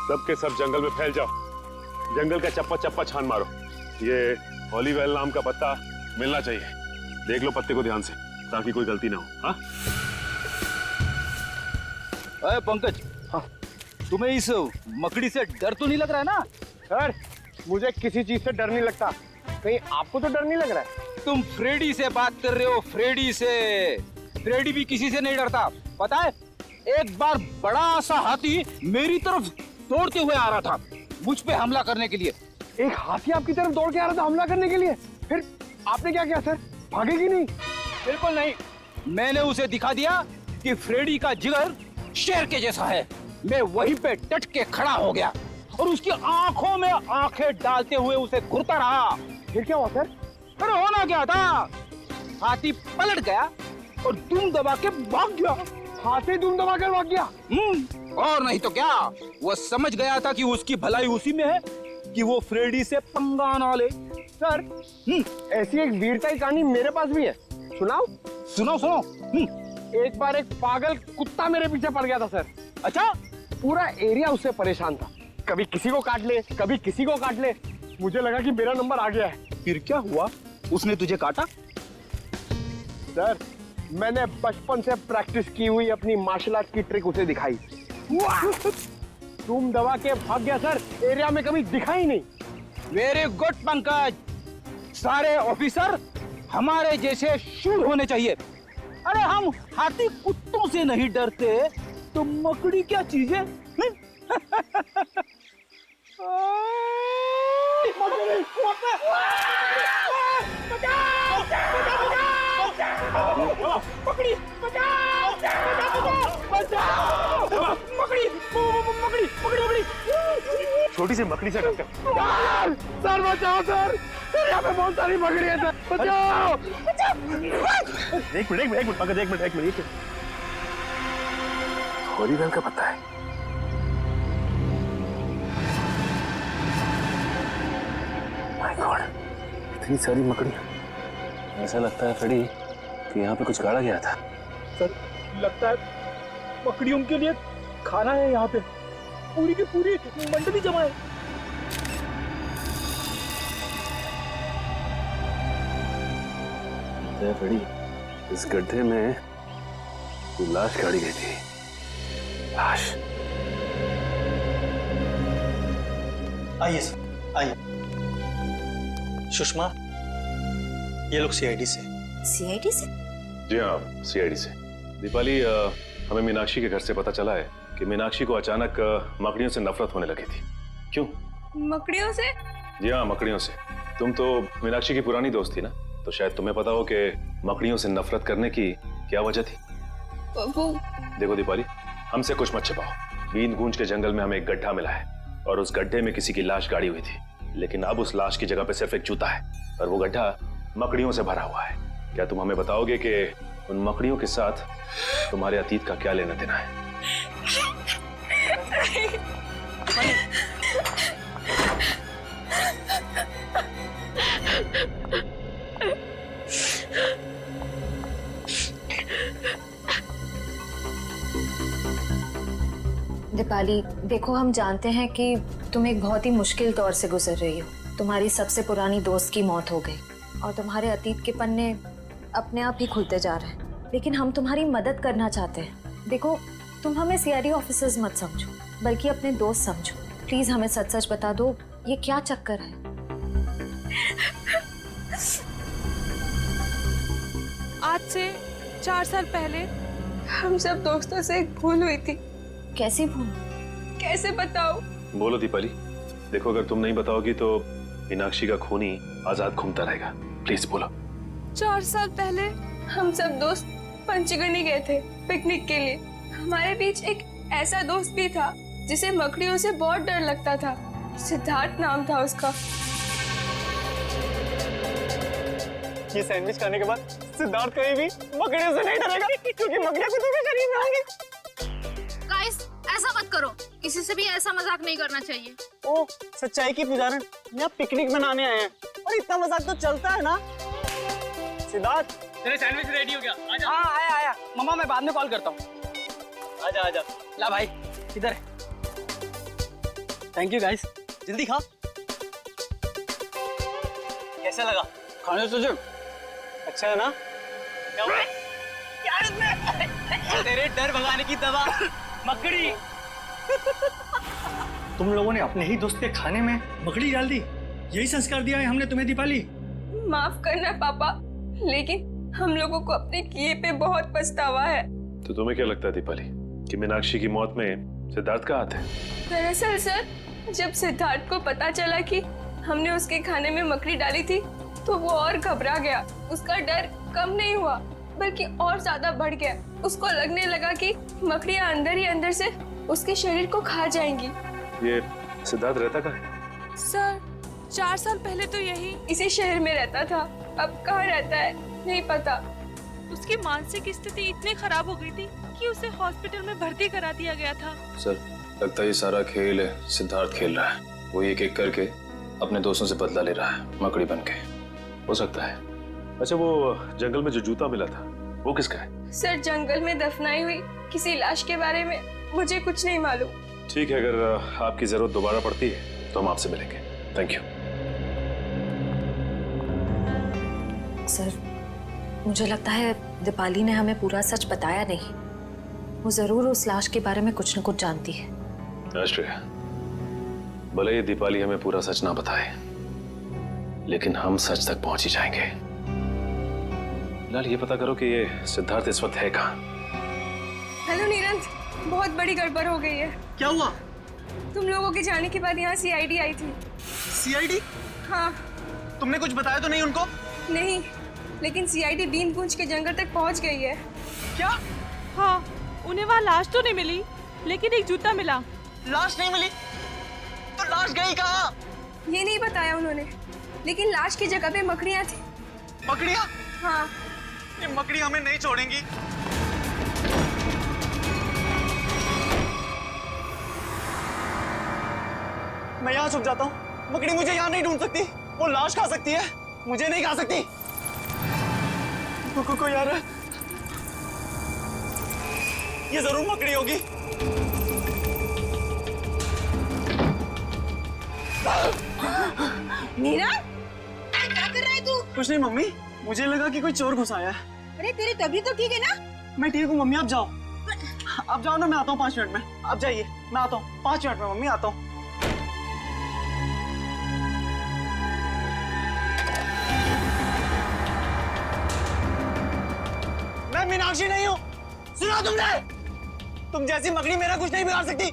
सबके सब जंगल में फैल जाओ, जंगल का चप्पा चप्पा छान मारो। ये हॉलीवेल नाम का पत्ता मिलना चाहिए। देख लो पत्ते को ध्यान से ताकि कोई गलती ना हो। हाँ अरे पंकज, हाँ, तुम्हें इस मकड़ी से डर तो नहीं लग रहा है ना? सर मुझे किसी चीज से डर नहीं लगता, कहीं आपको तो डर नहीं लग रहा है? तुम फ्रेडी से बात कर रहे हो, फ्रेडी से। फ्रेडी भी किसी से नहीं डरता, पता है? एक बार बड़ा सा हाथी मेरी तरफ दौड़ते हुए आ रहा था मुझ पे हमला करने के लिए। एक हाथी आपकी तरफ दौड़ के आ रहा था हमला करने के लिए, फिर आपने क्या किया सर? भागेगी नहीं? बिल्कुल नहीं, मैंने उसे दिखा दिया कि फ्रेडी का जिगर शेर के जैसा है। मैं वहीं पे डट के खड़ा हो गया और उसकी आंखों में आंखें डालते हुए उसे घूरता रहा। फिर क्या हुआ सर? अरे होना क्या था, हाथी पलट गया और दुम दबा के भाग गया। हाथी दुम दबा कर भाग गया? और नहीं तो क्या, वो समझ गया था कि उसकी भलाई उसी में है कि वो फ्रेडी से पंगा ना ले। सर ऐसी एक वीरता की कहानी मेरे पास भी है, सुनाओ? सुनो सुनो। एक बार एक पागल कुत्ता मेरे पीछे पड़ गया था सर। अच्छा? पूरा एरिया उससे परेशान था, कभी किसी को काट ले कभी किसी को काट ले। मुझे लगा कि मेरा नंबर आ गया है। फिर क्या हुआ, उसने तुझे काटा? सर मैंने बचपन से प्रैक्टिस की हुई अपनी मार्शल आर्ट की ट्रिक उसे दिखाई, तुम दबा के भाग गया सर, एरिया में कभी दिखा ही नहीं। वेरी गुड पंकज, सारे ऑफिसर हमारे जैसे शूर होने चाहिए। अरे हम हाथी कुत्तों से नहीं डरते तो मकड़ी क्या चीज है? छोटी सी मकड़ी से डरते हो? सर बचाओ सर, यहाँ पे बहुत सारी मकड़ी है सर, बचाओ। एक मिनट पंकज, एक मिनट। हॉलीवेल का पत्ता है। माय गॉड, इतनी सारी मकड़ियां। ऐसा लगता है फ्रेडी कि यहाँ पे कुछ गाड़ा गया था। सर लगता है मकड़ियों के लिए खाना है यहाँ पे, पूरी की पूरी मंडली जमा है। फ्रेडी, इस गड्ढे में कोई लाश गाड़ी गई थी। लाश? आइए सर, आइए। सुषमा, ये लोग सीआईडी से। सीआईडी से? जी हाँ, सीआईडी से। दीपाली, हमें मीनाक्षी के घर से पता चला है कि मीनाक्षी को अचानक मकड़ियों से नफरत होने लगी थी। क्यों? मकड़ियों से? जी हाँ, मकड़ियों से। तुम तो मीनाक्षी की पुरानी दोस्त थी ना, तो शायद तुम्हें पता हो कि मकड़ियों से नफरत करने की क्या वजह थी। वो देखो दीपाली, हमसे कुछ मत छिपाओ। बींद गूंज के जंगल में हमें एक गड्ढा मिला है और उस गड्ढे में किसी की लाश गाड़ी हुई थी, लेकिन अब उस लाश की जगह पे सिर्फ एक जूता है और वो गड्ढा मकड़ियों से भरा हुआ है। क्या तुम हमें बताओगे कि उन मकड़ियों के साथ तुम्हारे अतीत का क्या लेना देना है? दीपाली देखो, हम जानते हैं कि तुम एक बहुत ही मुश्किल दौर से गुजर रही हो। तुम्हारी सबसे पुरानी दोस्त की मौत हो गई और तुम्हारे अतीत के पन्ने अपने आप ही खुलते जा रहे हैं, लेकिन हम तुम्हारी मदद करना चाहते हैं। देखो, तुम हमें सीआईडी ऑफिसर्स मत समझो, बल्कि अपने दोस्त समझो। प्लीज हमें सच सच बता दो, ये क्या चक्कर है? आज से 4 साल पहले हम सब दोस्तों से एक भूल हुई थी। कैसी भूल? कैसे बताओ? बोलो दीपाली। देखो, अगर तुम नहीं बताओगी तो मीनाक्षी का खूनी आजाद घूमता रहेगा। प्लीज बोलो। 4 साल पहले हम सब दोस्त पंचगनी गए थे पिकनिक के लिए। हमारे बीच एक ऐसा दोस्त भी था जिसे मकड़ियों से बहुत डर लगता था। सिद्धार्थ नाम था उसका। ये सैंडविच खाने के बाद सिद्धार्थ कहीं भी मकड़ियों से नहीं डरेगा, क्योंकि मकड़ियां कुत्तों के करीब में होंगी। गाइस, ऐसा मत करो, किसी से भी ऐसा मजाक नहीं करना चाहिए। ओ, सच्चाई की पुजारन, यहाँ पिकनिक मनाने आए हैं और इतना मजाक तो चलता है ना। सिद्धार्थ, तेरे सैंडविच रेडी हो गया? आजा। हाँ आया। मम्मा मैं बाद में कॉल करता हूँ। आजा। ला भाई, इधर। Thank you guys. जल्दी खा। कैसा लगा? खाने से जब अच्छा है ना? क्या हुआ? क्या इसमें? तेरे डर भगाने की दवा मकड़ी। तुम लोगों ने अपने ही दोस्त के खाने में मकड़ी डाल दी। यही संस्कार दिया है हमने तुम्हें दीपाली। माफ करना पापा, लेकिन हम लोगों को अपने किए पे बहुत पछतावा है। तो तुम्हें क्या लगता है दीपाली कि मीनाक्षी की मौत में सिद्धार्थ का हाथ है? दरअसल सर, जब सिद्धार्थ को पता चला कि हमने उसके खाने में मकड़ी डाली थी तो वो और घबरा गया। उसका डर कम नहीं हुआ बल्कि और ज्यादा बढ़ गया। उसको लगने लगा कि मकड़ियां अंदर ही अंदर से उसके शरीर को खा जाएंगी। ये सिद्धार्थ रहता कहाँ है? सर 4 साल पहले तो यही इसी शहर में रहता था। अब कहाँ रहता है नहीं पता। उसकी मानसिक स्थिति इतनी खराब हो गई थी कि उसे हॉस्पिटल में भर्ती करा दिया गया था। सर लगता है ये सारा खेल सिद्धार्थ खेल रहा है। वो एक एक करके अपने दोस्तों से बदला ले रहा है मकड़ी बन के। हो सकता है। अच्छा वो जंगल में जो जूता मिला था वो किसका है? सर जंगल में दफनाई हुई किसी लाश के बारे में मुझे कुछ नहीं मालूम। ठीक है, अगर आपकी जरूरत दोबारा पड़ती है तो हम आपसे मिलेंगे। Thank you. सर मुझे लगता है दीपाली ने हमें पूरा सच बताया नहीं। वो जरूर उस लाश के बारे में कुछ न कुछ जानती है। आश्रय, भले ही दीपाली हमें पूरा सच ना बताए लेकिन हम सच तक पहुंच ही जाएंगे। फिलहाल ये पता करो कि ये सिद्धार्थ इस वक्त है कहाँ। हेलो नीरंत, बहुत बड़ी गड़बड़ हो गई है। क्या हुआ? तुम लोगों के जाने के बाद यहाँ सीआईडी आई थी। सीआईडी? हाँ। तुमने कुछ बताया तो नहीं उनको? नहीं, लेकिन सीआईडी बीनकुंज के जंगल तक पहुँच गई है। क्या? हाँ, उन्हें वहाँ लाश तो नहीं मिली लेकिन एक जूता मिला। लाश नहीं मिली? तो लाश गई कहाँ? ये नहीं बताया उन्होंने, लेकिन लाश की जगह पे मकड़ियाँ थी। मकड़ियाँ? हाँ। ये मकड़ी हमें नहीं छोड़ेंगी। मैं यहाँ छुप जाता हूँ। मकड़ी मुझे यहाँ नहीं ढूंढ सकती। वो लाश खा सकती है, मुझे नहीं खा सकती। कोई यार, ये जरूर मकड़ी होगी। मीरा, क्या कर रहा है तू? कुछ नहीं मम्मी, मुझे लगा कि कोई चोर घुस आया है। अरे तेरी तबीयत तो ठीक है ना? मैं ठीक हूँ मम्मी, आप जाओ। आप जाओ ना, मैं आता हूँ 5 मिनट में। आप जाइए, मैं आता हूँ 5 मिनट में मम्मी, आता हूँ। मैं मीनाक्षी नहीं हूँ। सुना तुमने? तुम जैसी मकड़ी मेरा कुछ नहीं बिगाड़ सकती।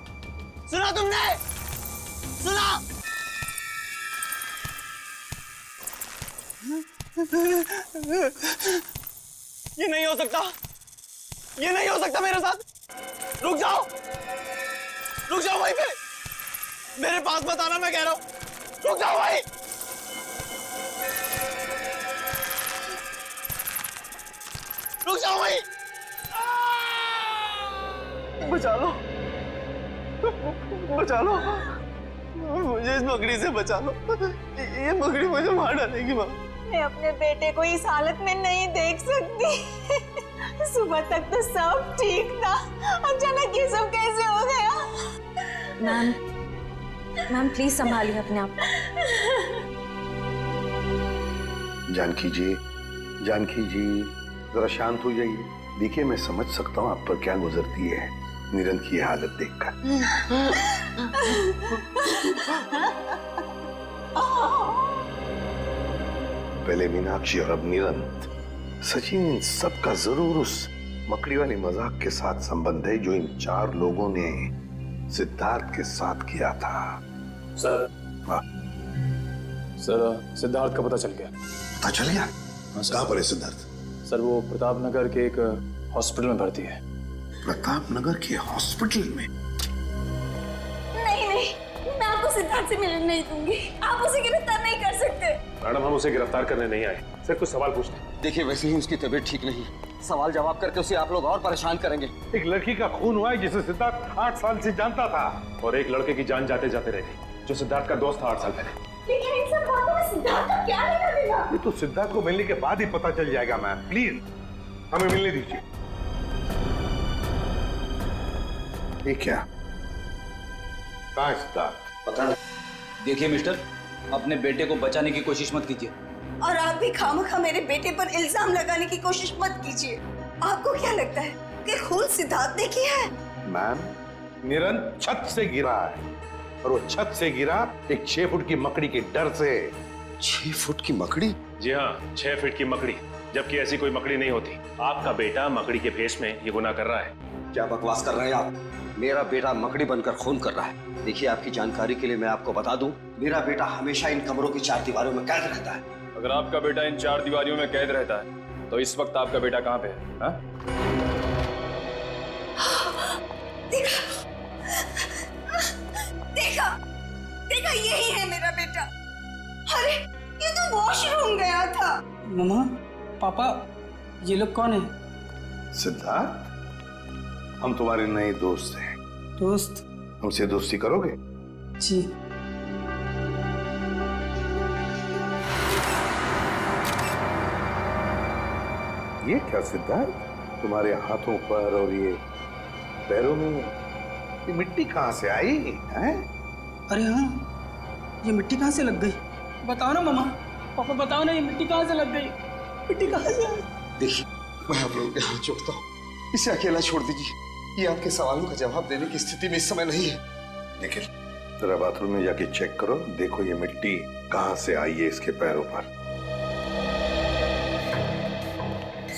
सुना तुमने? सुना? ये नहीं हो सकता। ये नहीं हो सकता मेरे साथ। रुक जाओ, रुक जाओ वहीं पे। मेरे पास मत आना, मैं कह रहा हूं। रुक जाओ वहीं। रुक जाओ वहीं। बचा लो, बचा लो मुझे, इस मकड़ी से बचा लो। ये मकड़ी मुझे मार डालेगी माँ। मैं अपने बेटे को इस हालत में नहीं देख सकती। सुबह तक तो सब ठीक था, अचानक ये सब कैसे हो गया? मैम प्लीज संभालिए अपने आप। जानकी जी, जानकी जी जरा शांत हो जाइए। देखिए मैं समझ सकता हूँ आप पर क्या गुजरती है नीरंत की हालत देखकर। पहले मीनाक्षी और अब नीरंत। सचिन, इन सबका जरूर उस मकड़ी वाली मजाक के साथ संबंध है जो इन 4 लोगों ने सिद्धार्थ के साथ किया था। सर, सर सिद्धार्थ का पता चल गया। पता चल गया? कहाँ पर है सिद्धार्थ? सर वो प्रताप नगर के एक हॉस्पिटल में भर्ती है। प्रताप नगर के हॉस्पिटल में? नहीं नहीं, मैं आपको सिद्धार्थ से मिलने नहीं दूंगी। आप उसे गिरफ्तार नहीं कर सकते। मैडम हम उसे गिरफ्तार करने नहीं आए, सिर्फ कुछ सवाल पूछने। देखिए वैसे ही उसकी तबीयत ठीक नहीं, सवाल जवाब करके उसे आप लोग और परेशान करेंगे। एक लड़की का खून हुआ है जिसे सिद्धार्थ 8 साल से जानता था, और एक लड़के की जान जाते जाते रह गई जो सिद्धार्थ का दोस्त था 8 साल पहले। लेकिन इन सब बातों में सिद्धार्थ का क्या लेना देना? ये तो सिद्धार्थ को मिलने के बाद ही पता चल जाएगा। मैम प्लीज हमें मिलने दीजिए। ये क्या? कहाँ है सिद्धार्थ? पता नहीं। देखिए मिस्टर, अपने बेटे को बचाने की कोशिश मत कीजिए। और आप भी खामखा मेरे बेटे पर इल्जाम लगाने की कोशिश मत कीजिए। आपको क्या लगता है कि खून सिद्धार्थ ने किया है? मैम, निरंत छत से गिरा है और वो छत से गिरा एक 6 फुट की मकड़ी के डर से। 6 फुट की मकड़ी? जी हाँ, 6 फीट की मकड़ी, जबकि ऐसी कोई मकड़ी नहीं होती। आपका बेटा मकड़ी के भेष में ये गुनाह कर रहा है। क्या बकवास कर रहे हैं आप? मेरा बेटा मकड़ी बनकर खून कर रहा है। देखिए, आपकी जानकारी के लिए मैं आपको बता दूं, मेरा बेटा हमेशा इन कमरों की 4 दीवारों में कैद रहता है। अगर आपका बेटा इन 4 दीवारों में कैद रहता है तो इस वक्त आपका बेटा कहाँ पे है? हा? देखा देखा, यही है मेरा बेटा। अरे ये तो वॉशरूम गया था। मम्मा, पापा, ये लोग कौन है? सिद्धार्थ, हम तुम्हारे नए दोस्त हैं। दोस्त? हमसे दोस्ती करोगे? जी। ये क्या सिद्धार्थ, तुम्हारे हाथों पर और ये पैरों में ये मिट्टी कहाँ से आई है? अरे हाँ, ये मिट्टी कहाँ से लग गई? बताओ ना मम्मा, पापा बताओ ना, ये मिट्टी कहाँ से लग गई? मिट्टी कहाँ से आई? देखिए, मैं आप लोगों के हाथ जोड़ता हूँ, इसे अकेला छोड़ दीजिए। ये आपके सवालों का जवाब देने की स्थिति में इस समय नहीं है। निखिल, जरा बाथरूम में जाके चेक करो, देखो ये मिट्टी कहाँ से आई है इसके पैरों पर।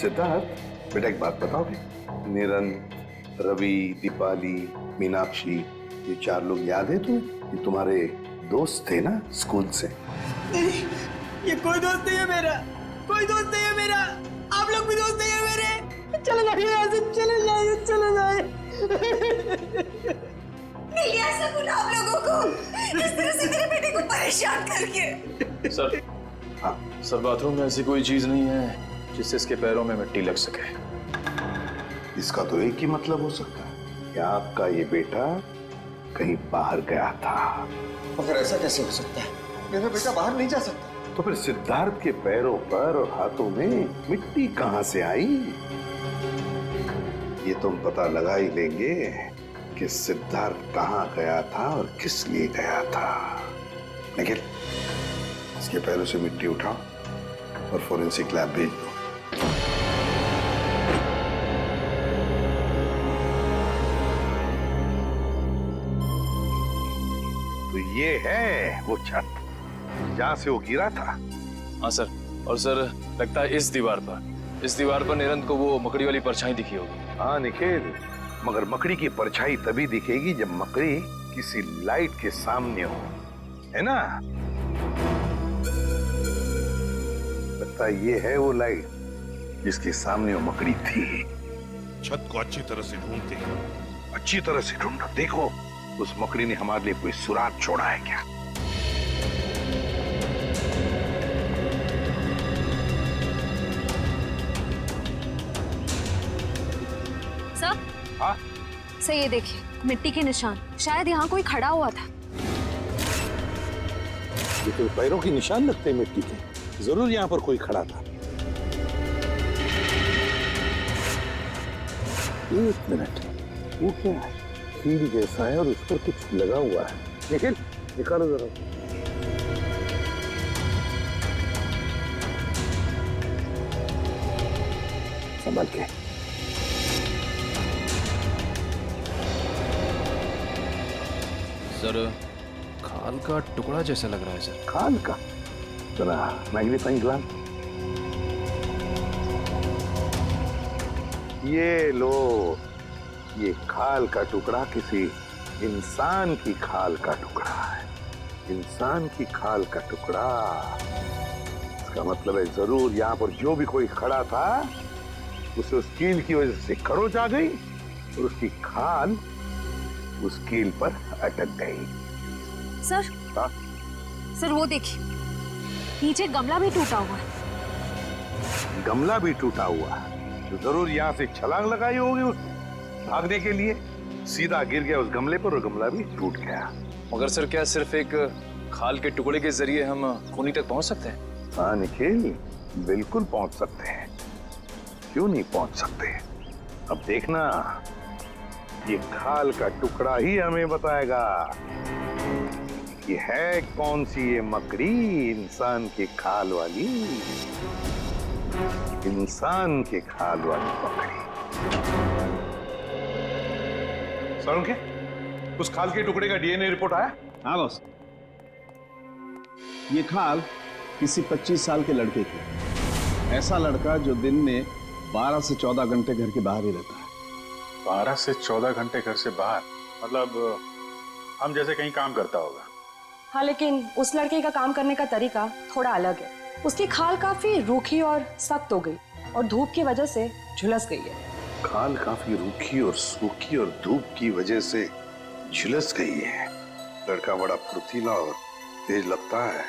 सिद्धार्थ बेटा, एक बात बताओगे? निरंत, रवि, दीपाली, मीनाक्षी, ये 4 लोग याद है तुम्हें? ये तुम्हारे दोस्त थे ना स्कूल से? नहीं, ये कोई दोस्त नहीं है मेरा, कोई दोस्त नहीं है मेरा। आप लोग भी दोस्त नहीं है मेरे। चले जाइए यहाँ से, चले जाइए, चले जाइए। नहीं ऐसा गुनाह आप लोगों को, इस तरह से मेरे बेटे को परेशान करके। सर, हाँ सर, बाथरूम में ऐसी कोई चीज नहीं है जिससे इसके पैरों में मिट्टी लग सके। इसका तो एक ही मतलब हो सकता है कि आपका ये बेटा कहीं बाहर गया था। मगर ऐसा कैसे हो सकता है? मेरा बेटा बाहर नहीं जा सकता। तो फिर सिद्धार्थ के पैरों पर और हाथों में मिट्टी कहाँ से आई? ये तुम पता लगा ही लेंगे कि सिद्धार्थ कहाँ गया था और किस लिए गया था। निखिल, इसके पैरों से मिट्टी उठाओ और फोरेंसिक लैब भेज दो। तो ये है वो छत जहाँ से वो गिरा था। हाँ सर, और सर लगता है इस दीवार पर निरंत को वो मकड़ी वाली परछाई दिखी होगी। हाँ निखिल, मगर मकड़ी की परछाई तभी दिखेगी जब मकड़ी किसी लाइट के सामने हो, है ना? लगता है ये है वो लाइट जिसके सामने वो मकड़ी थी। छत को अच्छी तरह से ढूंढते हैं। अच्छी तरह से ढूंढो, देखो उस मकड़ी ने हमारे लिए कोई सुराग छोड़ा है क्या? सर, हाँ? सर ये देखिए, मिट्टी के निशान, शायद यहाँ कोई खड़ा हुआ था। ये तो पैरों के निशान लगते हैं मिट्टी के, जरूर यहाँ पर कोई खड़ा था। एक मिनट, वो क्या है? कील जैसा है और उस पर कुछ लगा हुआ है। निखिल, निकालो जरा। संभाल के। सर, खाल का टुकड़ा जैसा लग रहा है सर। खाल का? जरा मैग्नीफाइंग ग्लास। ये लो, ये खाल का टुकड़ा किसी इंसान की खाल का टुकड़ा है। इंसान की खाल का टुकड़ा, इसका मतलब है जरूर यहाँ पर जो भी कोई खड़ा था उसे उस कील की वजह से खरोच आ गई और उसकी खाल उस कील पर अटक गई। सर, हाँ? सर वो देखिए, नीचे गमला भी टूटा हुआ है। गमला भी टूटा हुआ है तो जरूर यहाँ से छलांग लगाई होगी उस भागने के लिए, सीधा गिर गया उस गमले पर और गमला भी टूट गया। मगर सर, क्या सिर्फ एक खाल के टुकड़े के जरिए हम खूनी तक पहुंच सकते हैं? हाँ निखिल, बिल्कुल पहुंच सकते हैं, क्यों नहीं पहुंच सकते। अब देखना, ये खाल का टुकड़ा ही हमें बताएगा कि है कौन सी ये मकड़ी इंसान के खाल वाली, इंसान के खाल वाली मकड़ी। सरुण, उस खाल के टुकड़े का डीएनए रिपोर्ट आया? हाँ बॉस, ये खाल किसी 25 साल के लड़के की। ऐसा लड़का जो दिन में 12 से 14 घंटे घर के बाहर ही रहता है। 12 से 14 घंटे घर से बाहर, मतलब हम जैसे कहीं काम करता होगा। हाँ, लेकिन उस लड़के का काम करने का तरीका थोड़ा अलग है। उसकी खाल काफी रूखी और सख्त हो गई और धूप की वजह से झुलस गई है। खाल काफी रूखी और सूखी और धूप की वजह से झुलस गई है। लड़का बड़ा फुर्तीला और तेज लगता है,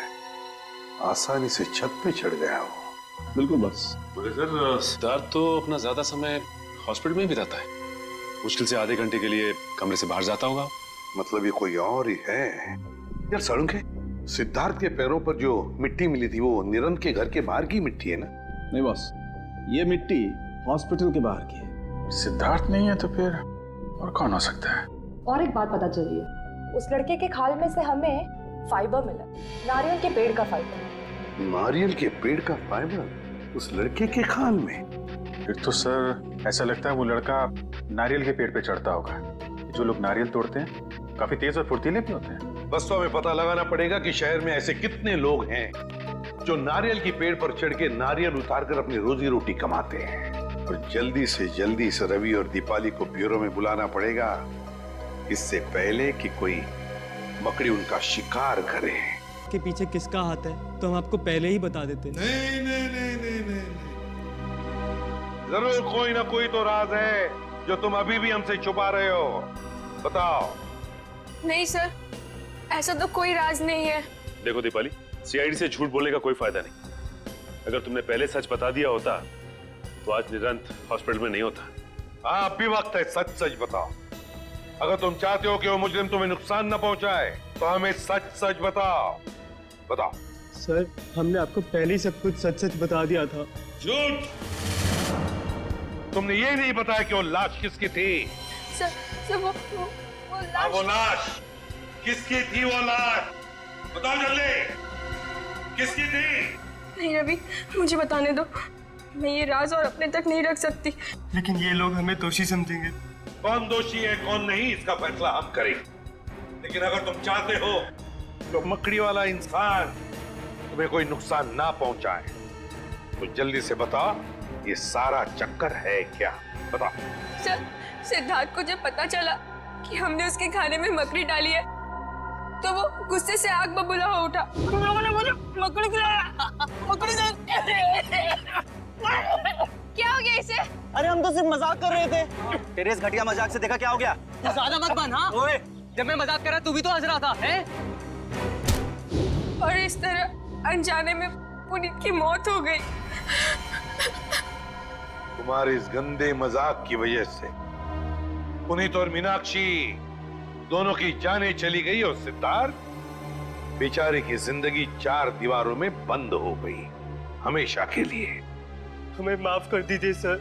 आसानी से छत पे चढ़ गया हो। बिल्कुल बस। बोले सर, सिद्धार्थ तो अपना ज्यादा समय हॉस्पिटल में बिताता है। मुश्किल से आधे घंटे के लिए कमरे से बाहर जाता होगा। मतलब ये कोई और ही है। यार सरुण के, सिद्धार्थ के पैरों पर जो मिट्टी मिली थी वो निरंत के घर के बाहर की मिट्टी है ना? नहीं बॉस, ये मिट्टी हॉस्पिटल के बाहर की है। सिद्धार्थ नहीं है तो फिर और कौन हो सकता है? और एक बात पता चली है, उस लड़के के खाल में से हमें फाइबर मिला, नारियल के पेड़ का फाइबर। नारियल के पेड़ का फाइबर उस लड़के के खाल में? फिर तो सर ऐसा लगता है वो लड़का नारियल के पेड़ पे चढ़ता होगा। जो लोग नारियल तोड़ते हैं काफी तेज और फुर्तीले भी होते हैं। बस तो हमें पता लगाना पड़ेगा कि शहर में ऐसे कितने लोग हैं जो नारियल के पेड़ पर चढ़ के नारियल उतारकर अपनी रोजी रोटी कमाते हैं। और जल्दी से रवि और दीपाली को ब्यूरो में बुलाना पड़ेगा, इससे पहले कि कोई मकड़ी उनका शिकार करे। के पीछे किसका हाथ है तो हम आपको पहले ही बता देते। नहीं नहीं नहीं नहीं नहीं, जरूर कोई ना कोई तो राज है जो तुम अभी भी हमसे छुपा रहे हो। बताओ। नहीं सर, ऐसा तो कोई राज नहीं है। देखो दीपाली, सीआईडी से झूठ बोलने का कोई फायदा नहीं। अगर तुमने पहले सच बता दिया होता तो आज निरंत हॉस्पिटल में नहीं होता। हाँ, अब भी वक्त है, सच सच बताओ। अगर तुम चाहते हो कि वो मुजरिम तुम्हें नुकसान न पहुंचाए तो हमें सच सच बताओ। बताओ। सर, हमने आपको पहले ही सब कुछ सच सच बता दिया था। झूठ! तुमने ये नहीं बताया कि वो लाश किसकी थी? सर वो लाश। वो लाश किसकी थी? वो लाश बताओ जल्दी, किसकी थी? नहीं रवि, मुझे बताने दो, मैं ये राज और अपने तक नहीं रख सकती। लेकिन ये लोग हमें दोषी समझेंगे। कौन दोषी है कौन नहीं इसका फैसला हम करेंगे। लेकिन अगर तुम चाहते हो तो मकड़ी वाला इंसान तुम्हें कोई नुकसान ना पहुंचाए तो जल्दी से बताओ, ये सारा चक्कर है क्या? बताओ। सर, सिद्धार्थ को जब पता चला कि हमने उसके खाने में मकड़ी डाली है तो वो गुस्से से आग बबूला हो उठा। मकड़ी क्या हो गया इसे? अरे हम तो सिर्फ मजाक कर रहे थे। तेरे इस घटिया मजाक से देखा क्या हो गया? तू ज्यादा मत बन। हाँ ओए, जब मैं मजाक कर रहा तू भी तो हंस रहा था, हैं? और इस तरह अनजाने में पुनीत की मौत हो गई। तुम्हारे इस गंदे मजाक की वजह से पुनीत और मीनाक्षी दोनों की जानें चली गई और सिद्धार्थ बेचारे की जिंदगी 4 दीवारों में बंद हो गई हमेशा के लिए। हमें माफ कर दीजिए सर।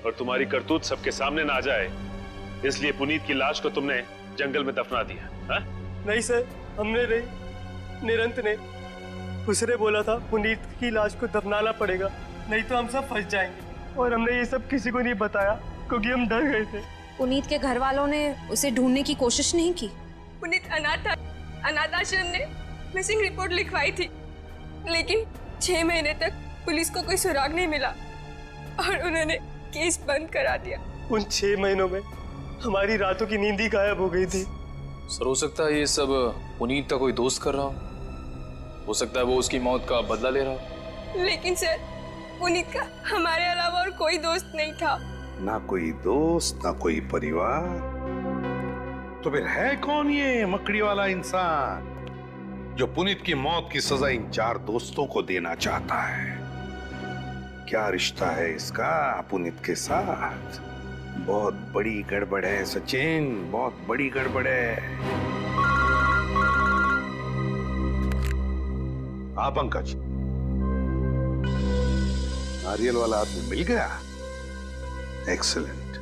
और तुम्हारी करतूत सबके सामने ना आ जाए इसलिए पुनीत की लाश को तुमने जंगल में दफना दिया। हा? नहीं सर, हमने नहीं, निरंत ने। उसने बोला था पुनीत की लाश को दफनाना पड़ेगा, नहीं तो हम सब फंस जाएंगे। और हमने ये सब किसी को नहीं बताया क्योंकि हम डर गए थे। पुनीत के घर वालों ने उसे ढूंढने की कोशिश नहीं की? पुनीत अनाथ आश्रम ने मिसिंग रिपोर्ट लिखवाई थी, लेकिन 6 महीने तक पुलिस को कोई सुराग नहीं मिला और उन्होंने केस बंद करा दिया। उन 6 महीनों में हमारी रातों की नींद ही गायब हो गई थी। सर, हो सकता है ये सब पुनीत का कोई दोस्त कर रहा हो सकता है वो उसकी मौत का बदला ले रहा हो। लेकिन सर, पुनीत का हमारे अलावा और कोई दोस्त नहीं था। ना कोई दोस्त, ना कोई परिवार, तो फिर है कौन ये मकड़ी वाला इंसान जो पुनीत की मौत की सजा इन 4 दोस्तों को देना चाहता है? क्या रिश्ता है इसका पुनीत के साथ? बहुत बड़ी गड़बड़ है सचिन, बहुत बड़ी गड़बड़ है। हाँ पंकज, नारियल वाला आदमी मिल गया। एक्सीलेंट।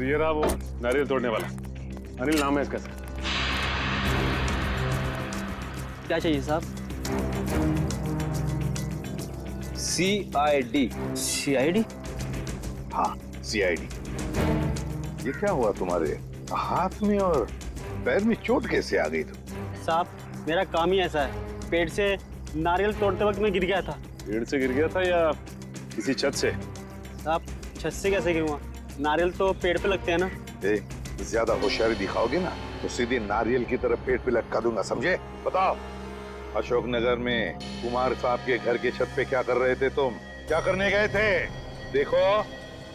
ये रहा वो नारियल तोड़ने वाला। अनिल नाम है इसका। क्या चाहिए साहब? CID। CID? हाँ, CID। ये क्या हुआ तुम्हारे हाथ में और पैर में चोट कैसे आ गई? साहब मेरा काम ही ऐसा है, पेड़ से नारियल तोड़ते वक्त मैं गिर गया था। पेड़ से गिर गया था या किसी छत से? साहब छत से कैसे गिरूंगा? नारियल तो पेड़ पे लगते हैं ना। ज्यादा होशियारी दिखाओगे ना तो सीधे नारियल की तरफ पेड़ पे लटका दूंगा, समझे? बताओ, अशोकनगर में कुमार साहब के घर के छत पे क्या कर रहे थे तुम? क्या करने गए थे? देखो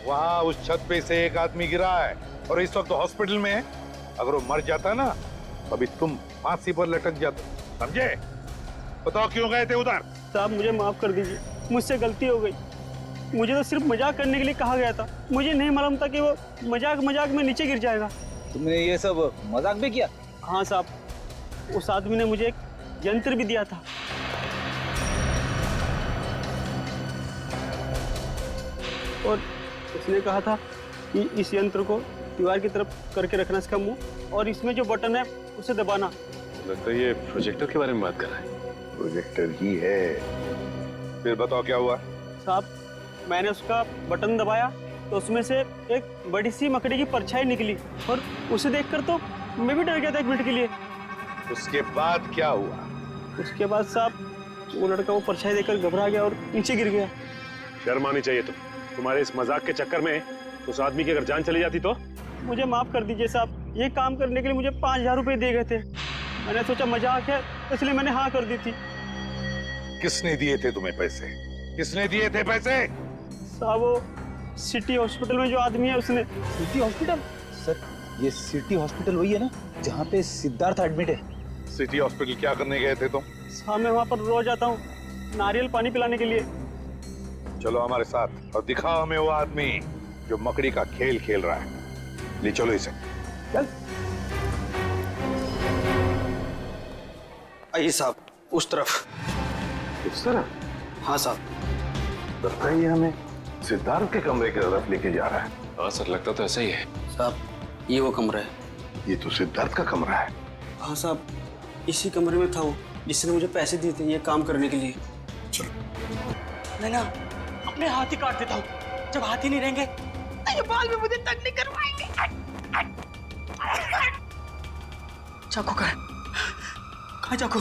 वहाँ उस छत पे से एक आदमी गिरा है और इस वक्त हॉस्पिटल में है। अगर वो मर जाता ना अभी तुम फांसी पर लटक जाते, समझे? बताओ क्यों गए थे उधर? साहब मुझे माफ कर दीजिए, मुझसे गलती हो गई। मुझे तो सिर्फ मजाक करने के लिए कहा गया था, मुझे नहीं मालूम था कि वो मजाक मजाक में नीचे गिर जाएगा। तुमने ये सब मजाक भी किया? हाँ साहब, उस आदमी ने मुझे एक यंत्र भी दिया था। और उसने कहा था कि इस यंत्र को दीवार की तरफ करके रखना इसका मुंह, और इसमें जो बटन है उसे दबाना। लगता है ये प्रोजेक्टर के बारे में बात कर रहा है। प्रोजेक्टर ही है। फिर बताओ क्या हुआ? साहब मैंने उसका बटन दबाया तो उसमें से एक बड़ी सी मकड़ी की परछाई निकली और उसे देखकर तो मैं भी डर गया था एक मिनट के लिए। उसके बाद क्या हुआ? उसके बाद साहब वो लड़का वो परछाई देखकर घबरा गया और नीचे गिर गया। शर्म आनी चाहिए तुम्हारे इस मजाक के चक्कर में उस आदमी की अगर जान चली जाती तो? मुझे माफ कर दीजिए साहब, ये काम करने के लिए मुझे 5000 रुपए दिए गए थे। मैंने सोचा मजाक है इसलिए मैंने हाँ कर दी थी। किसने दिए थे तुम्हें पैसे? किसने दिए थे पैसे? साहब वो सिटी हॉस्पिटल में जो आदमी है उसने। City hospital? सर ये सिटी हॉस्पिटल वही है ना जहाँ पे सिद्धार्थ एडमिट है? सिटी हॉस्पिटल क्या करने गए थे तुम? साहब मैं वहाँ पर रोज आता हूँ नारियल पानी पिलाने के लिए। चलो हमारे साथ और दिखाओ हमें वो आदमी जो मकड़ी का खेल खेल रहा है। ले चलो इसे। चल। आइए साहब, उस तरफ। इस तरफ? हाँ साहब। लगता है ये हमें सिद्धार्थ के कमरे की तरफ लेके जा रहा है। हाँ सर, लगता तो ऐसा ही है। साहब ये वो कमरा है। ये तो सिद्धार्थ का कमरा है। हाँ साहब, इसी कमरे में था वो जिसने मुझे पैसे दिए थे ये काम करने के लिए। चलो। मैं ना अपने हाथ ही काट देता हूँ, जब हाथ ही नहीं रहेंगे ये बाल भी मुझे तंग नहीं करवाएंगे। चाकू कहाँ चाकू?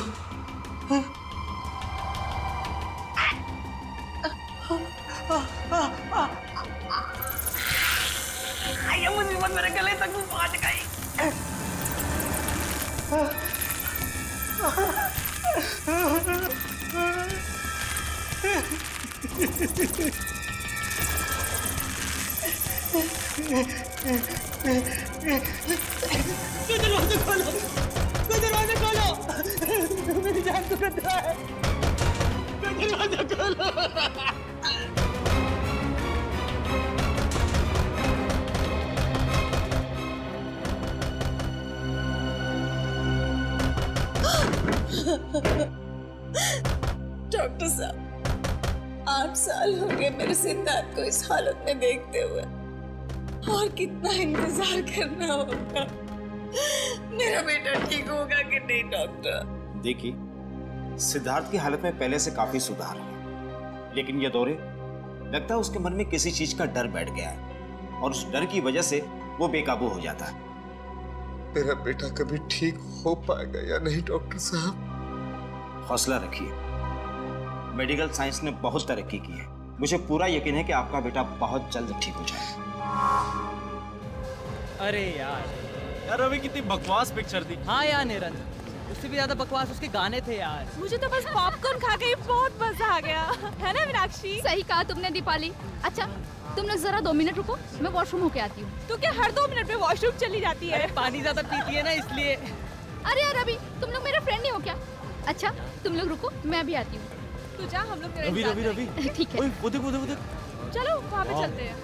ये मुसीबत मेरे गले तक पहुंच गई। दरवाजा खोलो, दरवाजा खोलो, मेरी जान को खतरा है। दरवाजा खोलो। डॉक्टर साहब 8 साल हो गए मेरे सिद्धार्थ को इस हालत में देखते हुए, और कितना इंतजार करना होगा। मेरा बेटा ठीक होगा कि नहीं डॉक्टर? देखिए, सिद्धार्थ की हालत में पहले से काफी सुधार है, लेकिन ये दौरे लगता है उसके मन में किसी चीज का डर बैठ गया है और उस डर की वजह से वो बेकाबू हो जाता है। मेरा बेटा कभी ठीक हो पाएगा या नहीं डॉक्टर साहब? हौसला रखिए, मेडिकल साइंस ने बहुत तरक्की की है। मुझे पूरा यकीन है कि आपका बेटा बहुत जल्द ठीक हो जाएगा। अरे यार अभी कितनी बकवास पिक्चर थी। हाँ यार निरंजन, उससे भी ज्यादा बकवास उसके गाने थे यार। मुझे तो बस पॉपकॉर्न खा के बहुत मजा आ गया, है ना मीनाक्षी? सही कहा तुमने दीपाली। अच्छा तुम लोग जरा 2 मिनट रुको, मैं वॉशरूम होके आती हूँ। तो क्या हर 2 मिनट में वॉशरूम चली जाती है? पानी ज्यादा पीती है ना इसलिए। अरे यार अभी तुम लोग मेरे फ्रेंड नहीं हो क्या? अच्छा तुम लोग रुको, मैं भी आती हूँ। तू जा, हम लोग तेरे रवि साथ रवि रवि जाएंगे। ठीक है। वो देख चलो वहाँ पे चलते हैं।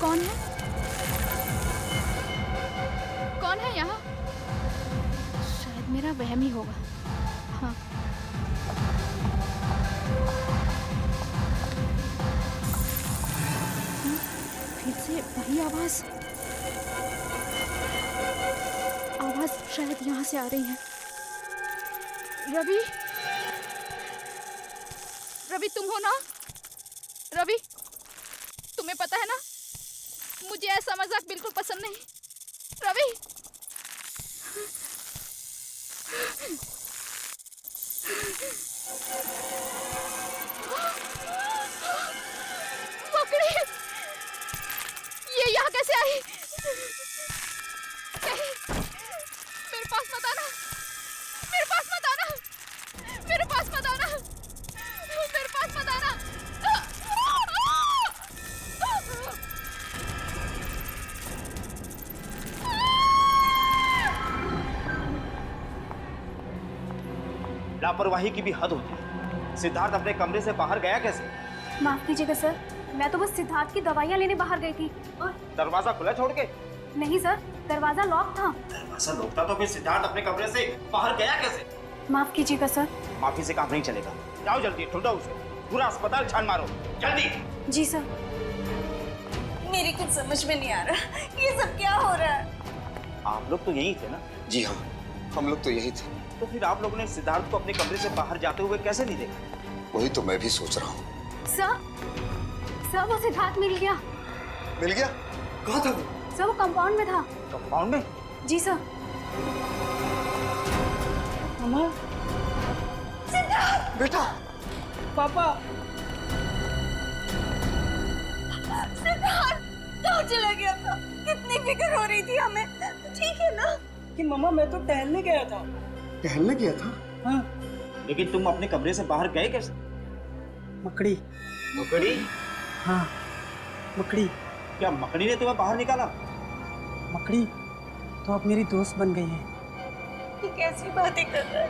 कौन है? कौन है यहाँ? शायद मेरा वहम ही होगा। हाँ। फिर से वही आवाज शायद यहाँ से आ रही है। रवि, रवि तुम हो ना? रवि, तुम्हें पता है ना, मुझे ऐसा मजाक बिल्कुल पसंद नहीं। रवि, मकड़ी, ये यहाँ कैसे आई? नहीं, मेरे पास मत आना, मेरे पास मत आना, मेरे पास मत आना, मेरे पास मत आना। लापरवाही की भी हद होती है। सिद्धार्थ अपने कमरे से बाहर गया कैसे? माफ कीजिएगा सर, मैं तो बस सिद्धार्थ की दवाइयाँ लेने बाहर गई थी और दरवाजा खुला छोड़ के? नहीं सर, दरवाजा लॉक था। दरवाजा लॉक था तो फिर सिद्धार्थ अपने कमरे से बाहर गया कैसे? माफ कीजिएगा सर। माफी से काम नहीं चलेगा। जाओ जल्दी, ढूंढो उसे, पूरा अस्पताल छान मारो, जल्दी। जी सर। मेरी कुछ समझ में नहीं आ रहा, ये सब क्या हो रहा है? आप लोग तो यही थे ना? जी हाँ, हम लोग तो यही थे। तो फिर आप लोगों ने सिद्धार्थ को अपने कमरे से बाहर जाते हुए कैसे नहीं देखा? वही तो मैं भी सोच रहा हूँ। सर वो सिद्धार्थ मिल गया। मिल गया? कहाँ था वो? सर वो कंपाउंड में था। कंपाउंड में? जी सर। मामा, सिद्धार्थ! बेटा, पापा, सिद्धार्थ कहाँ चला गया था? कितनी फिक्र हो रही थी हमें। ठीक है ना? कि मामा मैं तो टहलने गया था। टहलने गया था? हाँ। लेकिन तुम अपने कमरे से बाहर गए कैसे? मकड़ी। मकड़ी? हाँ, मकड़ी। क्या मकड़ी ने तुम्हें बाहर निकाला? मकड़ी तो अब मेरी दोस्त बन गई है। ये कैसी बातें कर रहा है?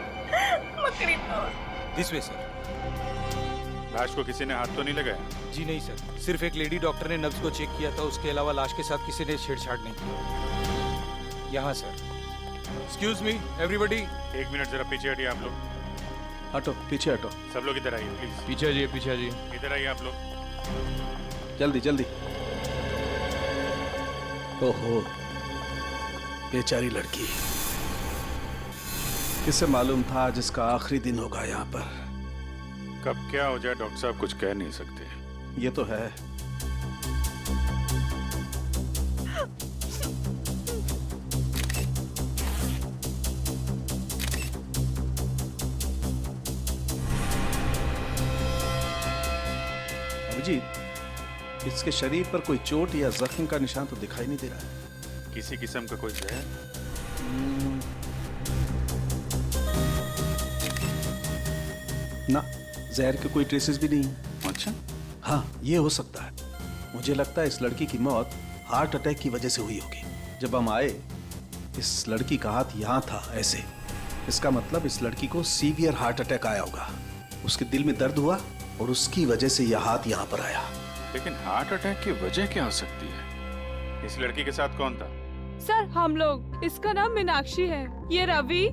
मकड़ी दोस्त। This way sir. लाश को किसी ने हाथ तो नहीं लगाया? जी नहीं सर, सिर्फ एक लेडी डॉक्टर ने नब्ज को चेक किया था, उसके अलावा लाश के साथ किसी ने छेड़छाड़ नहीं की। यहाँ सर। Excuse me everybody. एक मिनट, जरा पीछे हटिए आप लोग। हटो, पीछे हटो। सब लोग इधर आइए प्लीज। पीछे आइए, पीछे आइए। इधर आइए आप लोग। जल्दी जल्दी। ओहो, बेचारी लड़की। किसे मालूम था आज इसका आखिरी दिन होगा यहाँ पर। कब क्या हो जाए डॉक्टर साहब कुछ कह नहीं सकते। ये तो है। अभिजीत, इसके शरीर पर कोई चोट या जख्म का निशान तो दिखाई नहीं दे रहा है। किसी किस्म का कोई जहर? ना, जहर के कोई ट्रेसेस भी नहीं है। अच्छा। हाँ, ये हो सकता है। मुझे लगता है इस लड़की की मौत हार्ट अटैक की वजह से हुई होगी। जब हम आए, इस लड़की का हाथ यहाँ था ऐसे। इसका मतलब इस लड़की को सीवियर हार्ट अटैक आया होगा। उसके दिल में दर्द हुआ और उसकी वजह से यह हाथ यहाँ पर आया। लेकिन हार्ट अटैक की वजह क्या हो सकती है? इस लड़की के साथ कौन था? सर हम लोग, इसका नाम मीनाक्षी है, ये रवि,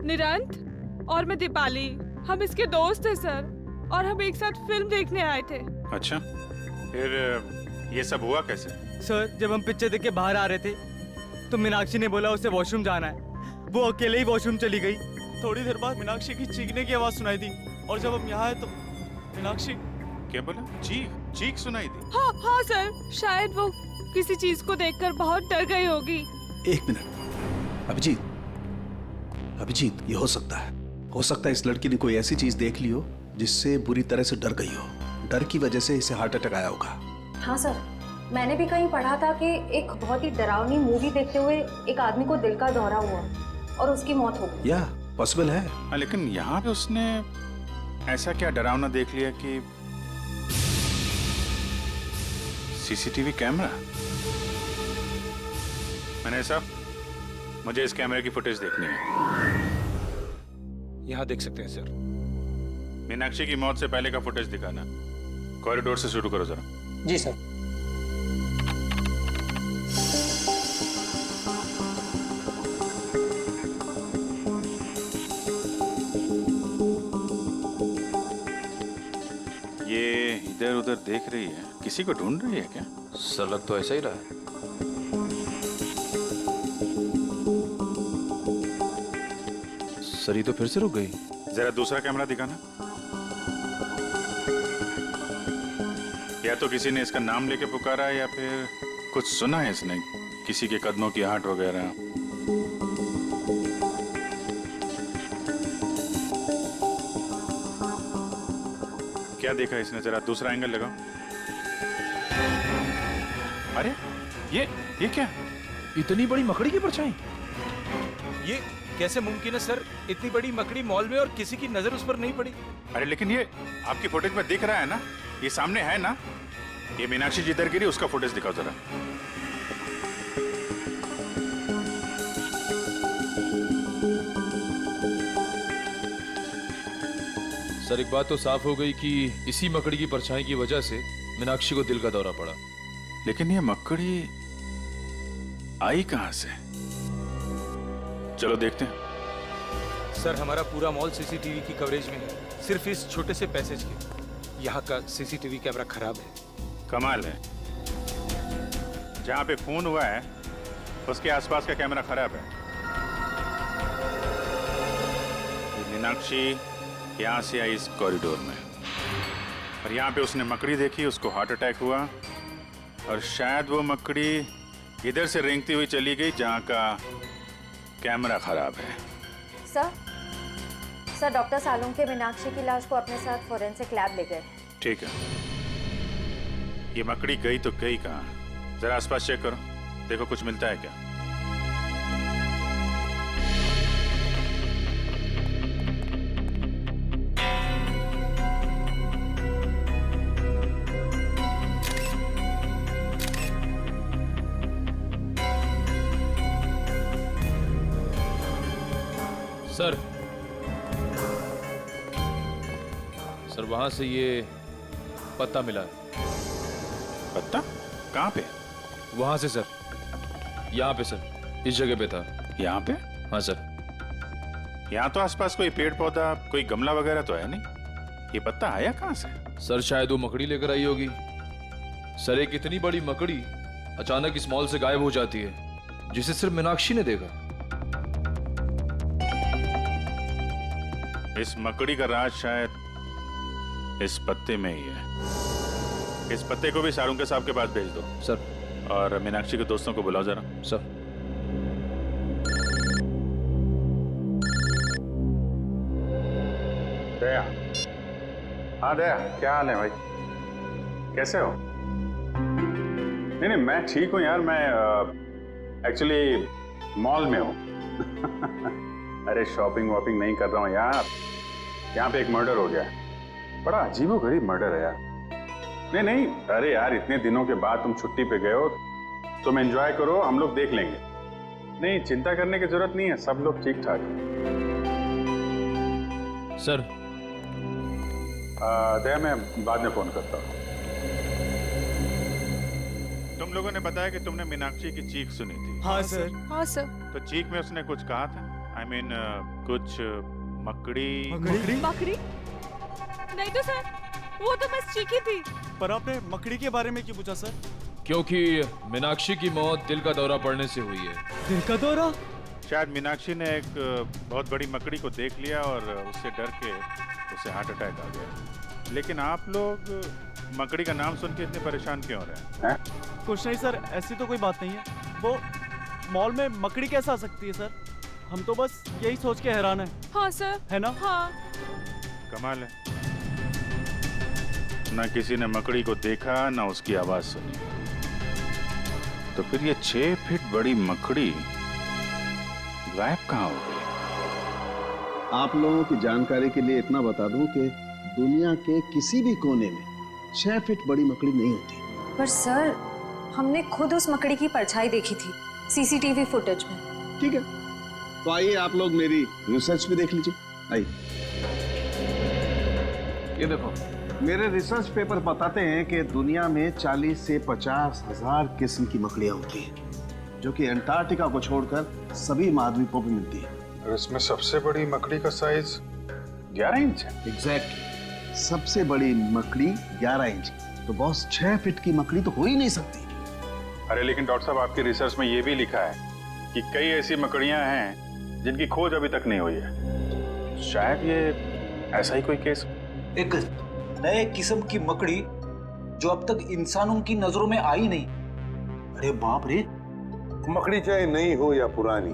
निरंत और मैं दीपाली। हम इसके दोस्त हैं सर, और हम एक साथ फिल्म देखने आए थे। अच्छा, फिर ये सब हुआ कैसे? सर जब हम पिक्चर देख के बाहर आ रहे थे तो मीनाक्षी ने बोला उसे वॉशरूम जाना है। वो अकेले ही वॉशरूम चली गई। थोड़ी देर बाद मीनाक्षी की चीखने की आवाज सुनाई दी, और जब हम यहाँ आए तो मीनाक्षी। क्या बोला? चीख सुनाई दी? हाँ सर, शायद वो किसी चीज को देखकर बहुत डर गई होगी। एक मिनट, अभिजीत, ये हो सकता है। हो सकता है इस लड़की ने कोई ऐसी चीज देख ली हो जिससे बुरी तरह से डर गई हो। डर की वजह से इसे हार्ट अटैक आया होगा। हाँ सर, मैंने भी कहीं पढ़ा था कि एक बहुत ही डरावनी मूवी देखते हुए एक आदमी को दिल का दौरा हुआ और उसकी मौत हो गई। या पॉसिबल है। हाँ, लेकिन यहाँ पे उसने ऐसा क्या डरावना देख लिया कि सीसीटीवी कैमरा? मैंने साहब, मुझे इस कैमरे की फुटेज देखनी है। यहाँ देख सकते हैं सर। मीनाक्षी की मौत से पहले का फुटेज दिखाना। कॉरिडोर से शुरू करो जरा। जी सर। इधर उधर देख रही है, किसी को ढूंढ रही है क्या? सर लग तो ऐसा ही रहा है। सर ये तो फिर से रुक गई। जरा दूसरा कैमरा दिखाना। या तो किसी ने इसका नाम लेके पुकारा है या फिर कुछ सुना है इसने, किसी के कदमों की आहट वगैरह। क्या देखा इसने? जरा दूसरा एंगल लगाओ। अरे ये क्या? इतनी बड़ी मकड़ी की परछाई? ये कैसे मुमकिन है सर? इतनी बड़ी मकड़ी मॉल में और किसी की नजर उस पर नहीं पड़ी। अरे लेकिन ये आपकी फुटेज में दिख रहा है ना, ये सामने है ना। ये मीनाक्षी जिधर गिरी उसका फुटेज दिखाओ जरा। सर एक बात तो साफ हो गई कि इसी मकड़ी की परछाई की वजह से मीनाक्षी को दिल का दौरा पड़ा। लेकिन ये मकड़ी आई कहां से? चलो देखते हैं। सर हमारा पूरा मॉल सीसीटीवी की कवरेज में है। सिर्फ इस छोटे से पैसेज के यहाँ का सीसीटीवी कैमरा खराब है। कमाल है, जहां पे खून हुआ है उसके आसपास का कैमरा खराब है। ये मीनाक्षी यहां से आई इस कॉरिडोर में, और यहां पे उसने मकड़ी देखी, उसको हार्ट अटैक हुआ, और शायद वो मकड़ी इधर से रेंगती हुई चली गई जहां का कैमरा खराब है। सर डॉक्टर सालुंके मीनाक्षी की लाश को अपने साथ फोरेंसिक लैब ले गए। ठीक है, ये मकड़ी गई तो गई कहाँ? जरा आसपास चेक करो, देखो कुछ मिलता है क्या। सर वहां से ये पत्ता मिला है। पत्ता? कहाँ पे? वहां से सर, यहाँ पे सर, इस जगह पे था। यहाँ पे? हाँ सर। यहाँ तो आसपास कोई पेड़ पौधा, कोई गमला वगैरह तो है नहीं। ये पत्ता आया कहाँ से? सर शायद वो मकड़ी लेकर आई होगी। सर एक इतनी बड़ी मकड़ी अचानक इस मॉल से गायब हो जाती है, जिसे सिर्फ मीनाक्षी ने देखा। इस मकड़ी का राज शायद इस पत्ते में ही है। इस पत्ते को भी सालुंके साहब के पास भेज दो सर, और मीनाक्षी के दोस्तों को बुलाओ जरा। सर। दया, हाँ दया, क्या हाल है भाई? कैसे हो? नहीं मैं ठीक हूँ यार, मैं एक्चुअली मॉल में हूँ। अरे शॉपिंग वॉपिंग नहीं कर रहा हूँ यार, यहाँ पे एक मर्डर हो गया है। बड़ा अजीबोगरीब मर्डर है यार। नहीं अरे यार, इतने दिनों के बाद तुम छुट्टी पे गए हो, तुम एंजॉय करो, हम लोग देख लेंगे। नहीं चिंता करने की जरूरत नहीं है, सब लोग ठीक ठाक हैं। सर दया, मैं बाद में फोन करता हूँ। तुम लोगों ने बताया कि तुमने मीनाक्षी की चीख सुनी थी। हाँ सर। हाँ सर। तो चीख में उसने कुछ कहा था? I mean, कुछ मकड़ी? मकड़ी? नहीं तो सर, वो तो बस चीखी थी। पर आपने मकड़ी के बारे में क्यों पूछा सर? क्योंकि मीनाक्षी की मौत दिल का दौरा पड़ने से हुई है। दिल का दौरा? शायद मीनाक्षी ने एक बहुत बड़ी मकड़ी को देख लिया और उससे डर के उसे हार्ट अटैक आ गया। लेकिन आप लोग मकड़ी का नाम सुन के इतने परेशान क्यों हो रहे हैं? कुछ नहीं सर, ऐसी तो कोई बात नहीं है। वो मॉल में मकड़ी कैसे आ सकती है सर? हम तो बस यही सोच के हैरान हैं। हाँ सर। है ना? हाँ। कमाल है, ना किसी ने मकड़ी को देखा ना उसकी आवाज सुनी। तो फिर ये 6 फीट बड़ी मकड़ी गायब कहाँ हो गई? आप लोगों की जानकारी के लिए इतना बता दूं कि दुनिया के किसी भी कोने में 6 फीट बड़ी मकड़ी नहीं होती। पर सर, हमने खुद उस मकड़ी की परछाई देखी थी सीसीटीवी फुटेज में। ठीक है, तो आइए आप लोग मेरी रिसर्च भी देख लीजिए। आइए, ये देखो, मेरे रिसर्च पेपर बताते हैं कि दुनिया में 40 से 50 हजार किस्म की मकड़ियां होती हैं, जो कि अंटार्कटिका को छोड़कर सभी महाद्वीपों में मिलती है। और इसमें सबसे बड़ी मकड़ी का साइज 11 इंच है। एग्जैक्टली। सबसे बड़ी मकड़ी 11 इंच की, तो बॉस 6 फीट की मकड़ी तो हो ही नहीं सकती। अरे लेकिन डॉक्टर साहब, आपकी रिसर्च में ये भी लिखा है कि कई ऐसी मकड़ियां हैं जिनकी खोज अभी तक नहीं हुई है। शायद ये ऐसा ही कोई केस। एक नए किस्म की मकड़ी जो अब तक इंसानों की नजरों में आई नहीं। अरे बाप रे। मकड़ी चाहे नई हो या पुरानी,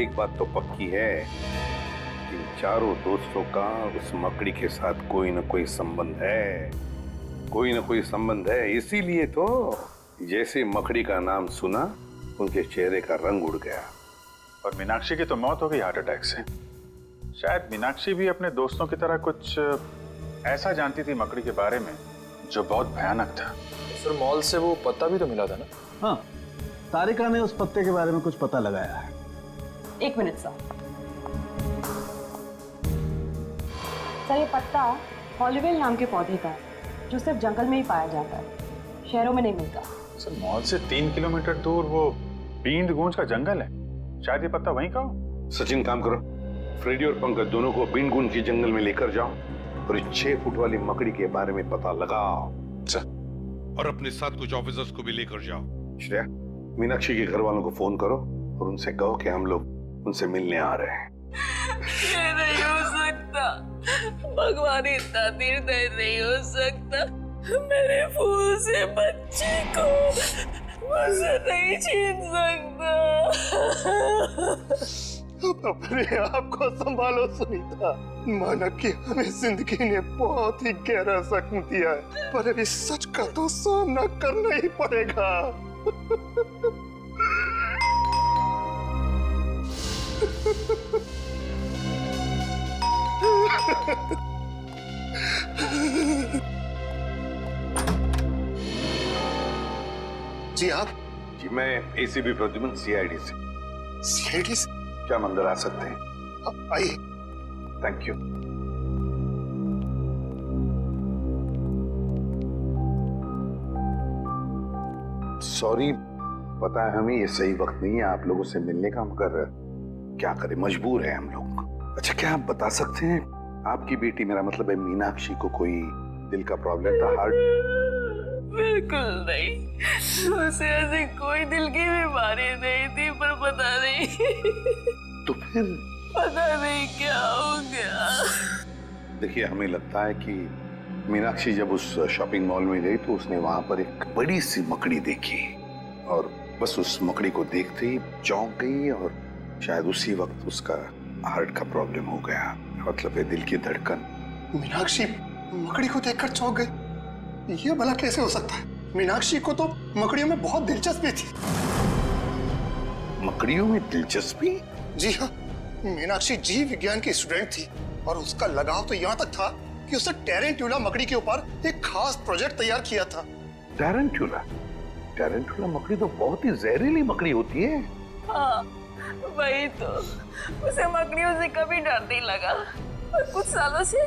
एक बात तो पक्की है, इन चारों दोस्तों का उस मकड़ी के साथ कोई ना कोई संबंध है, कोई ना कोई संबंध है। इसीलिए तो जैसे मकड़ी का नाम सुना उनके चेहरे का रंग उड़ गया। और मीनाक्षी की तो मौत हो गई हार्ट अटैक से। शायद मीनाक्षी भी अपने दोस्तों की तरह कुछ ऐसा जानती थी मकड़ी के बारे में जो बहुत भयानक था। सर मॉल से वो पत्ता भी तो मिला था ना? हाँ, तारिका ने उस पत्ते के बारे में कुछ पता लगाया है। 1 मिनट सर। सर ये पत्ता हॉलीवेल नाम के पौधे का है जो सिर्फ जंगल में ही पाया जाता है, शहरों में नहीं मिलता। सर मॉल से 3 किलोमीटर दूर वो बींद गूंज का जंगल है, शायद ये पत्ता वहीं का हो। सचिन काम करो, फ्रेडी और पंकज दोनों को बींद गूंज के जंगल में लेकर जाओ और इस 6 फुट वाली मकड़ी के बारे में पता लगाओ। और अपने साथ कुछ ऑफिसर्स को भी लेकर जाओ। श्रेया, मीनाक्षी के घर वालों को फोन करो और उनसे कहो कि हम लोग उनसे मिलने आ रहे हैं। ये नहीं हो सकता, भगवान इतना निर्दय नहीं हो सकता। मेरे फूल से बच्चे को मुझसे नहीं छीन सकता। अपने आप को संभालो सुनीता। माना कि हमें जिंदगी ने बहुत ही गहरा जख्म दिया है, पर अभी सच का तो सामना करना ही पड़ेगा। जी आप? जी मैं एसीपी प्रद्युमन, सीआईडी से। सीआईडी से? क्या हम अंदर आ सकते हैं? आइए। Thank you. सॉरी, पता है हमें ये सही वक्त नहीं है आप लोगों से मिलने का, मगर क्या करें, मजबूर है हम लोग। अच्छा, क्या आप बता सकते हैं आपकी बेटी, मेरा मतलब है मीनाक्षी को कोई दिल का प्रॉब्लम था? हार्ट? बिल्कुल नहीं, उसे ऐसी कोई दिल की बीमारी नहीं थी, पर पता नहीं तो फिर पता नहीं क्या हो गया। देखिए, हमें लगता है कि मीनाक्षी जब उस शॉपिंग मॉल में गई तो उसने वहां पर एक बड़ी सी मकड़ी देखी और बस उस मकड़ी को देखते ही चौंक गई और शायद उसी वक्त उसका हार्ट का प्रॉब्लम हो गया, मतलब है दिल की धड़कन। मीनाक्षी मकड़ी को देखकर चौंक गई? ये भला कैसे हो सकता है? मीनाक्षी को तो मकड़ियों में बहुत दिलचस्पी थी। मकड़ियों में दिलचस्पी? जी हाँ, मीनाक्षी जीव विज्ञान की स्टूडेंट थी और उसका लगाव तो यहाँ तक था कि उसने टेरेंट्यूला मकड़ी के ऊपर एक खास प्रोजेक्ट तैयार किया था। टेरेंट्यूला? टेरेंट्यूला मकड़ी तो बहुत ही जहरीली मकड़ी होती है। हाँ, वही तो। उसे मकड़ियों से कभी डर नहीं लगा, और कुछ सालों से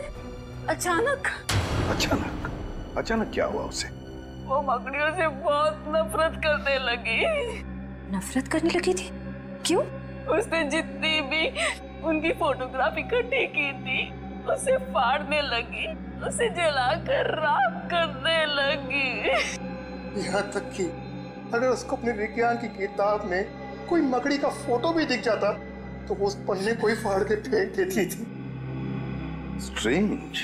अचानक क्या हुआ उसे? वो मकड़ियों से बहुत नफरत करने लगी। नफरत करने लगी थी? क्यों? उसने जितनी भी उनकी फोटोग्राफ इकट्ठी की थी उसे फाड़ने लगी, उसे जलाकर राख करने लगी। यहाँ तक कि अगर उसको अपने विज्ञान की किताब में कोई मकड़ी का फोटो भी दिख जाता तो वो उस पन्ने को ही फाड़ के फेंक देती थी। स्ट्रेंज,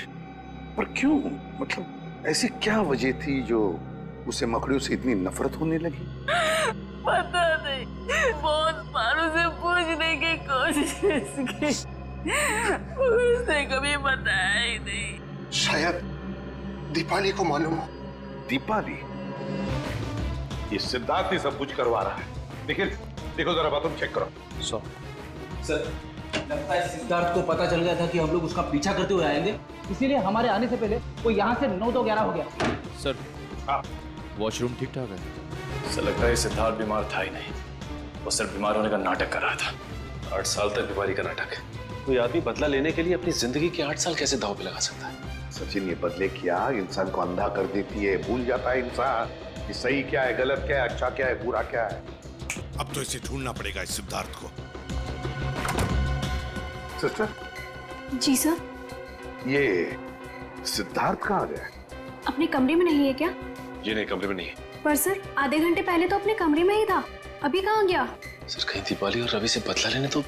पर क्यों? मतलब ऐसी क्या वजह थी जो उसे मकड़ियों से इतनी नफरत होने लगी? पता नहीं, बहुत बार उसे पूछने की कोशिश की, उसने कभी बताया ही नहीं। शायद दीपाली को मालूम हो। दीपाली? ये सिद्धार्थ ही सब कुछ करवा रहा है। देखो जरा बात, तुम चेक करो। सर, लगता है सिद्धार्थ को पता चल गया था कि हम लोग उसका पीछा करते हुए आएंगे, इसीलिए हमारे आने से पहले वो यहाँ से 9 तो 11 हो गया। सर, वॉशरूम ठीक ठाक है? ऐसा लगता है सिद्धार्थ बीमार था ही नहीं, वो सिर्फ बीमार होने का नाटक कर रहा था। 8 साल तक बीमारी का नाटक। कोई आदमी बदला लेने के लिए अपनी जिंदगी के 8 साल कैसे दांव पे लगा सकता है? सचिन, ये बदले की आग इंसान को अंधा कर देती है, भूल जाता है इंसान कि सही क्या है, गलत क्या है, अच्छा क्या है, बुरा क्या है। अब तो इसे ढूंढना पड़ेगा, इस सिद्धार्थ को। सिस्टर? जी सर। ये सिद्धार्थ कहाँ गया? अपने कमरे में नहीं है क्या? ये नहीं, कमरे में नहीं है। पर सर आधे घंटे पहले तो अपने कमरे में ही था, अभी कहाँ गया? सर कहीं दीपाली और रवि से बदला लेने तो।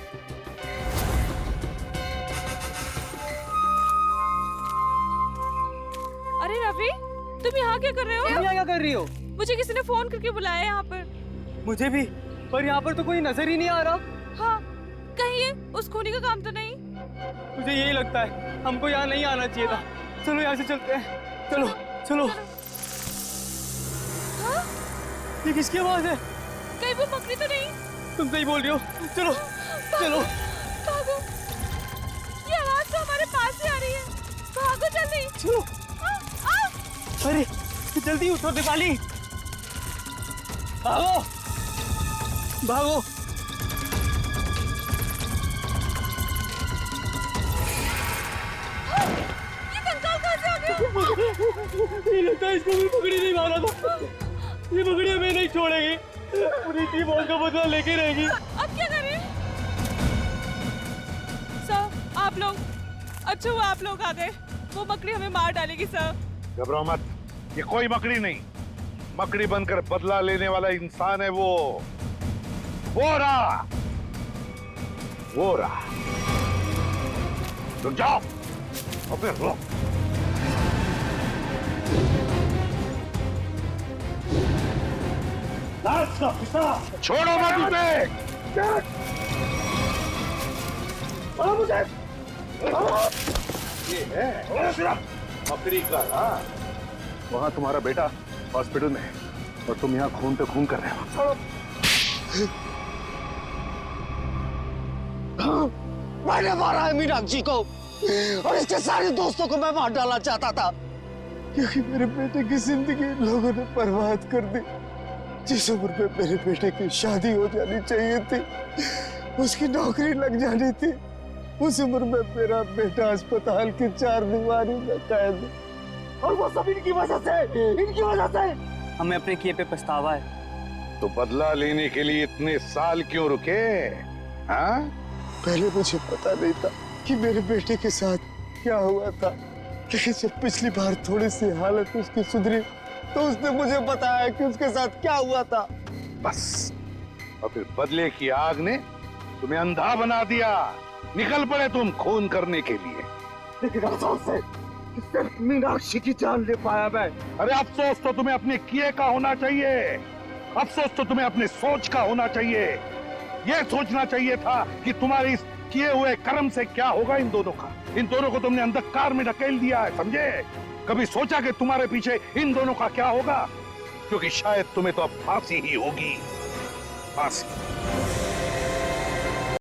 अरे रवि, तुम यहाँ क्या कर रहे हो? तुम यहाँ क्या कर रही हो? मुझे किसी ने फोन करके बुलाया यहाँ पर। मुझे भी, पर यहाँ पर तो कोई नजर ही नहीं आ रहा। हाँ, कहीं ये उस खूनी का काम तो नहीं? मुझे यही लगता है, हमको यहाँ नहीं आना चाहिए था। चलो यहाँ से चलते हैं, चलो चलो। हाँ? ये किसकी आवाज है? कहीं वो मकड़ी तो नहीं? तुम सही बोल रही हो, चलो चलो। भागो, ये आवाज तो हमारे पास से आ रही है। भागो जल्दी। चलो। अरे जल्दी उठो दीपाली, भागो भागो। ये कंकाल कहाँ से आ गया? ये लगता है इसको भी मकड़ी नहीं मारा था। ये मकड़ी हमें नहीं छोड़ेगी, पूरी टीम का बदला लेके रहेगी। अब क्या करें? सर, आप लोग, अच्छा हुआ आप लोग आ गए। वो मकड़ी हमें मार डालेगी सर। घबराओ मत, ये कोई मकड़ी नहीं, मकड़ी बनकर बदला लेने वाला इंसान है वो रहा। रुक जाओ, अबे रुक। छोड़ो मत उसे। मुझे ये है मकड़ी का ना। वहां तुम्हारा बेटा हॉस्पिटल में है और तुम यहाँ खून पे खून कर रहे हो। मैंने मारा है मीनाक्षी को और इसके सारे दोस्तों को मैं मार डालना चाहता था, क्योंकि मेरे बेटे की जिंदगी लोगों ने बर्बाद कर दी। जिस उम्र में मेरे बेटे की शादी हो जानी चाहिए थी, उसकी नौकरी लग जानी थी, उस उम्र में मेरा बेटा अस्पताल की 4 दीवारी में कैद, और वो सब इनकी वजह से। हमें अपने किए पे पछतावा है। तो बदला लेने के लिए इतने साल क्यों रुके? हाँ? पहले मुझे पता नहीं था कि मेरे बेटे के साथ क्या हुआ था, लेकिन जब पिछली बार थोड़ी सी हालत उसकी सुधरी तो उसने मुझे बताया कि उसके साथ क्या हुआ था। बस, और फिर बदले की आग ने तुम्हें अंधा बना दिया। निकल पड़े तुम खून करने के लिए। लेकिन अफसोस है कि सिर्फ मीनाक्षी की जान ले पाया मैं। अरे अफसोस तो तुम्हें अपने किए का होना चाहिए, अफसोस तो तुम्हें अपने सोच का होना चाहिए। यह सोचना चाहिए था कि तुम्हारे इस किए हुए कर्म से क्या होगा इन दोनों का। इन दोनों को तुमने अंधकार में ढकेल दिया है, समझे? कभी सोचा कि तुम्हारे पीछे इन दोनों का क्या होगा? क्योंकि शायद तुम्हें तो अब फांसी ही होगी, फांसी।